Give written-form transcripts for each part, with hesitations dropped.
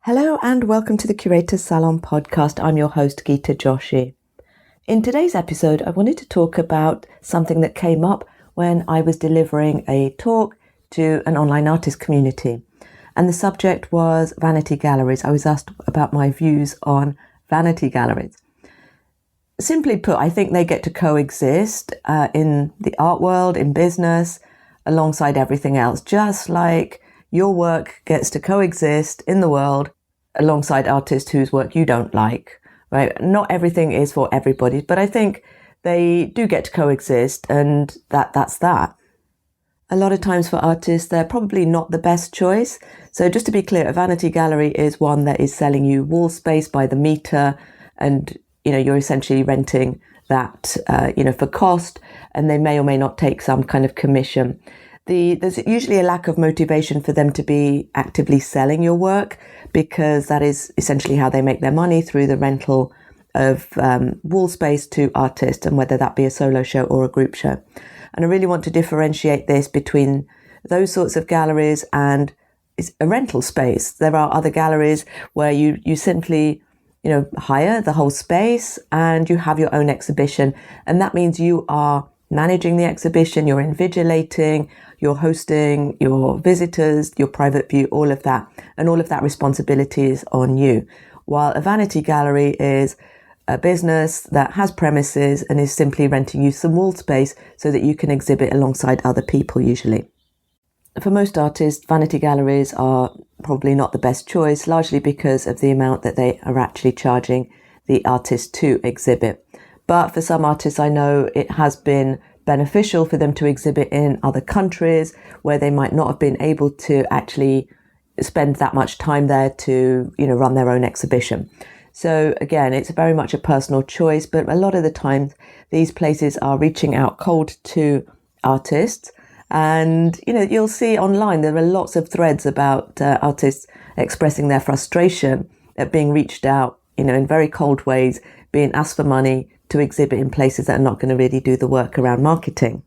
Hello and welcome to the Curator's Salon podcast. I'm your host, Geeta Joshi. In today's episode, I wanted to talk about something that came up when I was delivering a talk to an online artist community. And the subject was vanity galleries. I was asked about my views on vanity galleries. Simply put, I think they get to coexist in the art world, in business, alongside everything else, just like your work gets to coexist in the world alongside artists whose work you don't like, right? Not everything is for everybody, but I think they do get to coexist, and that's that. A lot of times for artists, they're probably not the best choice. So just to be clear, a vanity gallery is one that is selling you wall space by the meter, and you're essentially renting that for cost, and they may or may not take some kind of commission. There's usually a lack of motivation for them to be actively selling your work, because that is essentially how they make their money, through the rental of wall space to artists, and whether that be a solo show or a group show. And I really want to differentiate this between those sorts of galleries and a rental space. There are other galleries where you simply hire the whole space and you have your own exhibition, and that means you are managing the exhibition, you're invigilating, you're hosting your visitors, your private view, all of that. And all of that responsibility is on you. While a vanity gallery is a business that has premises and is simply renting you some wall space so that you can exhibit alongside other people usually. For most artists, vanity galleries are probably not the best choice, largely because of the amount that they are actually charging the artist to exhibit. But for some artists, I know it has been beneficial for them to exhibit in other countries where they might not have been able to actually spend that much time there to, run their own exhibition. So again, it's very much a personal choice, but a lot of the time these places are reaching out cold to artists. And, you'll see online, there are lots of threads about artists expressing their frustration at being reached out, in very cold ways, being asked for money to exhibit in places that are not going to really do the work around marketing.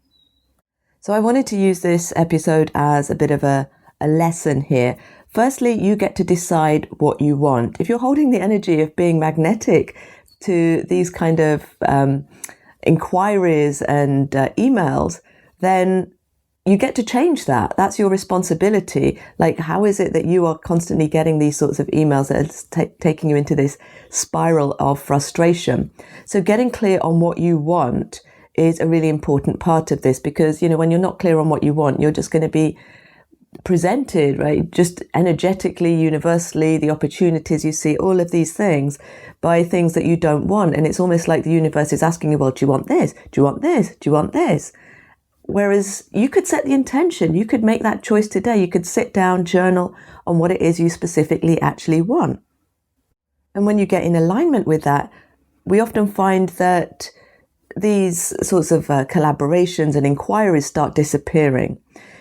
So I wanted to use this episode as a bit of a lesson here. Firstly, you get to decide what you want. If you're holding the energy of being magnetic to these kind of inquiries and emails, then you get to change that. That's your responsibility. Like, how is it that you are constantly getting these sorts of emails that are taking you into this spiral of frustration? So getting clear on what you want is a really important part of this, because, when you're not clear on what you want, you're just going to be presented, right, just energetically, universally, the opportunities you see, all of these things, by things that you don't want. And it's almost like the universe is asking you, well, do you want this? Do you want this? Do you want this? Whereas you could set the intention, you could make that choice today. You could sit down, journal on what it is you specifically actually want. And when you get in alignment with that, we often find that these sorts of collaborations and inquiries start disappearing.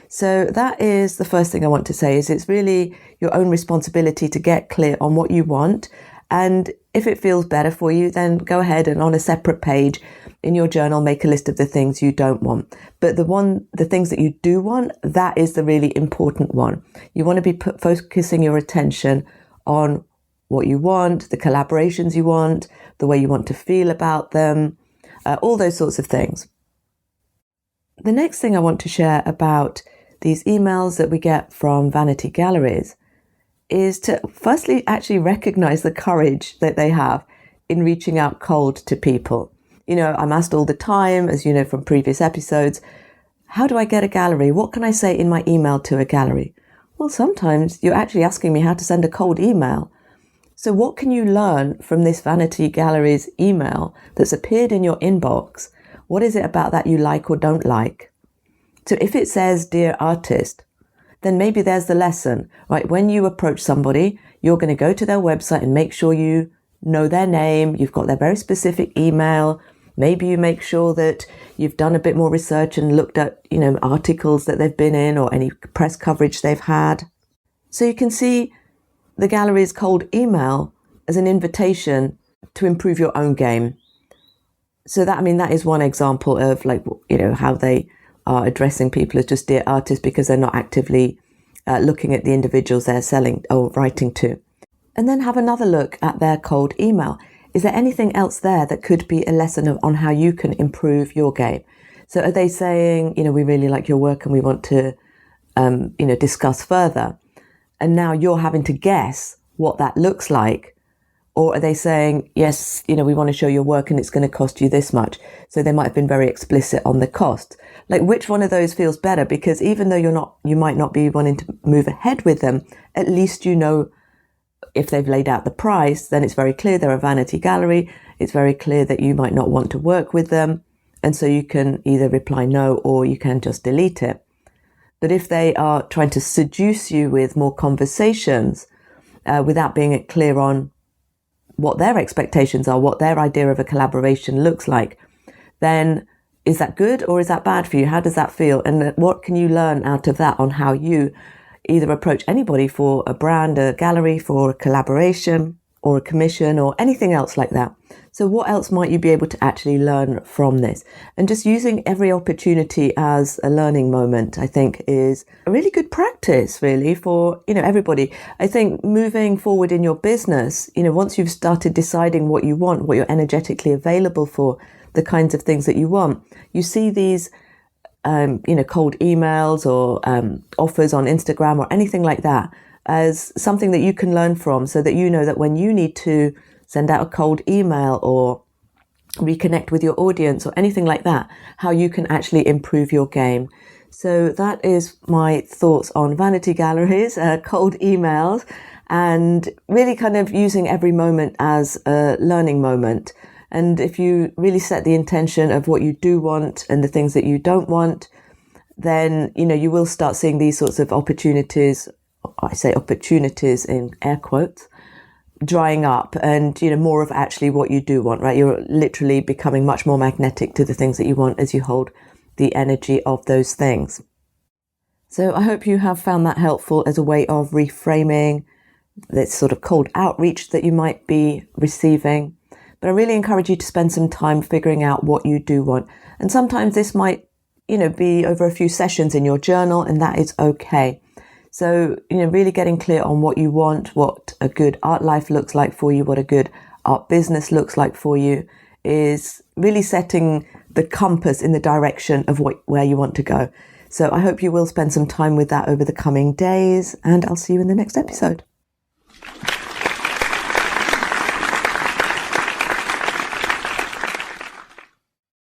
So that is the first thing I want to say, is it's really your own responsibility to get clear on what you want. And if it feels better for you, then go ahead and on a separate page in your journal, make a list of the things you don't want. But the things that you do want, that is the really important one. You want to be focusing your attention on what you want, the collaborations you want, the way you want to feel about them, all those sorts of things. The next thing I want to share about these emails that we get from vanity galleries is to firstly actually recognize the courage that they have in reaching out cold to people. I'm asked all the time, as you know from previous episodes, how do I get a gallery? What can I say in my email to a gallery? Well, sometimes you're actually asking me how to send a cold email. So what can you learn from this vanity gallery's email that's appeared in your inbox? What is it about that you like or don't like? So if it says, "Dear artist," then maybe there's the lesson, right? When you approach somebody, you're going to go to their website and make sure you know their name. You've got their very specific email. Maybe you make sure that you've done a bit more research and looked at, articles that they've been in or any press coverage they've had. So you can see the gallery's cold email as an invitation to improve your own game. So that is one example of how they are addressing people as just dear artists, because they're not actively looking at the individuals they're selling or writing to. And then have another look at their cold email. Is there anything else there that could be a lesson on how you can improve your game? So are they saying, we really like your work and we want to, discuss further? And now you're having to guess what that looks like. Or are they saying, yes, we want to show your work and it's going to cost you this much? So they might have been very explicit on the cost. Like, which one of those feels better? Because even though you might not be wanting to move ahead with them, at least if they've laid out the price, then it's very clear they're a vanity gallery. It's very clear that you might not want to work with them. And so you can either reply no, or you can just delete it. But if they are trying to seduce you with more conversations, without being clear on what their expectations are, what their idea of a collaboration looks like, then is that good or is that bad for you? How does that feel? And what can you learn out of that on how you either approach anybody for a brand, a gallery, for a collaboration or a commission or anything else like that? So what else might you be able to actually learn from this? And just using every opportunity as a learning moment, I think, is a really good practice, really, for, everybody. I think moving forward in your business, once you've started deciding what you want, what you're energetically available for, the kinds of things that you want, you see these cold emails or offers on Instagram or anything like that as something that you can learn from, so that you know that when you need to send out a cold email or reconnect with your audience or anything like that, how you can actually improve your game. So that is my thoughts on vanity galleries, cold emails, and really kind of using every moment as a learning moment. And if you really set the intention of what you do want and the things that you don't want, then, you will start seeing these sorts of opportunities, I say opportunities in air quotes, drying up, and, more of actually what you do want, right? You're literally becoming much more magnetic to the things that you want as you hold the energy of those things. So I hope you have found that helpful as a way of reframing this sort of cold outreach that you might be receiving. But I really encourage you to spend some time figuring out what you do want. And sometimes this might, be over a few sessions in your journal, and that is okay. So, really getting clear on what you want, what a good art life looks like for you, what a good art business looks like for you, is really setting the compass in the direction of where you want to go. So I hope you will spend some time with that over the coming days, and I'll see you in the next episode.